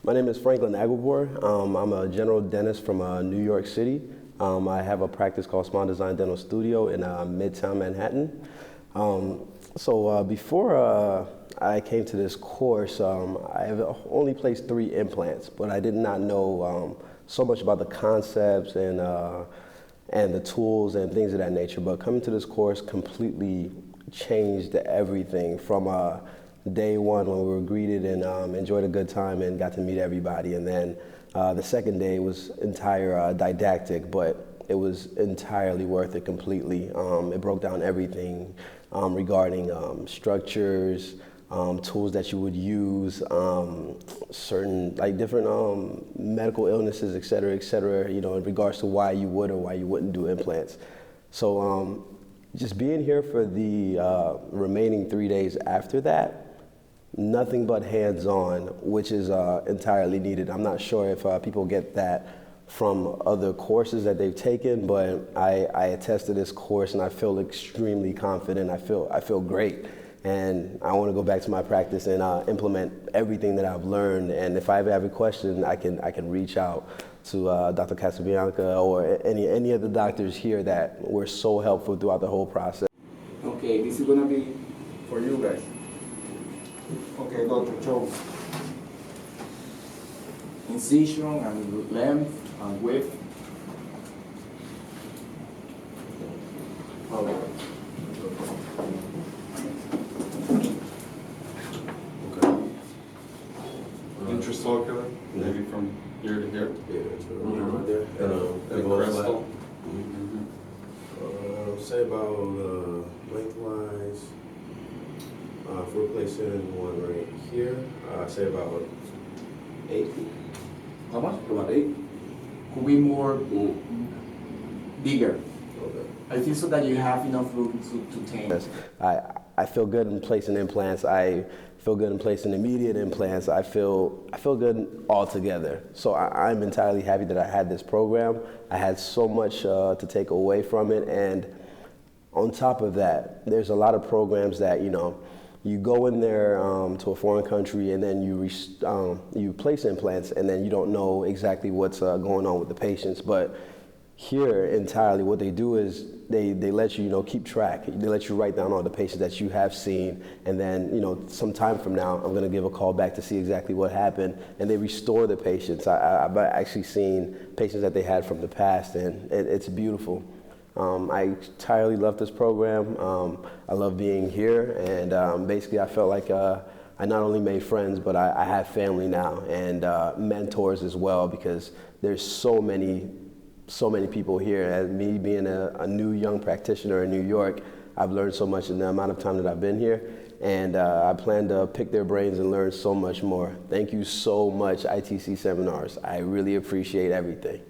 My name is Franklyn Aguebor. I'm a general dentist from New York City. I have a practice called Small Design Dental Studio in Midtown Manhattan. Before I came to this course, I have only placed 3 implants, but I did not know so much about the concepts and the tools and things of that nature. But coming to this course completely changed everything from day one when we were greeted and enjoyed a good time and got to meet everybody. And then the second day was entire didactic, but it was entirely worth it completely. It broke down everything regarding structures, tools that you would use, certain different medical illnesses, et cetera, you know, in regards to why you would or why you wouldn't do implants. So just being here for the remaining 3 days after that, nothing but hands-on, which is entirely needed. I'm not sure if people get that from other courses that they've taken, but I attest to this course and I feel extremely confident. I feel great, and I want to go back to my practice and implement everything that I've learned. And if I ever have a question, I can reach out to Dr. Casabianca or any of the doctors here that were so helpful throughout the whole process. Okay, this is gonna be for you guys. Okay, Dr. Joe. Incision and length and width. Okay. Intrasulcular, maybe from here to here. Yeah, right there. And crestal. Say about lengthwise. If we're placing one right here, say about 8. How much? About 8. Could be more bigger. Okay. I think so that you have enough room to tame. Yes. I feel good in placing implants. I feel good in placing immediate implants. I feel good altogether. So I'm entirely happy that I had this program. I had so much to take away from it, and on top of that, there's a lot of programs that, you know, you go in there to a foreign country and then you place implants and then you don't know exactly what's going on with the patients. But here entirely what they do is they let you, you know, keep track. They let you write down all the patients that you have seen, and then, you know, some time from now I'm going to give a call back to see exactly what happened, and they restore the patients. I've actually seen patients that they had from the past, and it's beautiful. I entirely love this program. I love being here, and basically I felt like I not only made friends, but I have family now, and mentors as well, because there's so many people here. As me being a new young practitioner in New York, I've learned so much in the amount of time that I've been here, and I plan to pick their brains and learn so much more. Thank you so much, ITC Seminars. I really appreciate everything.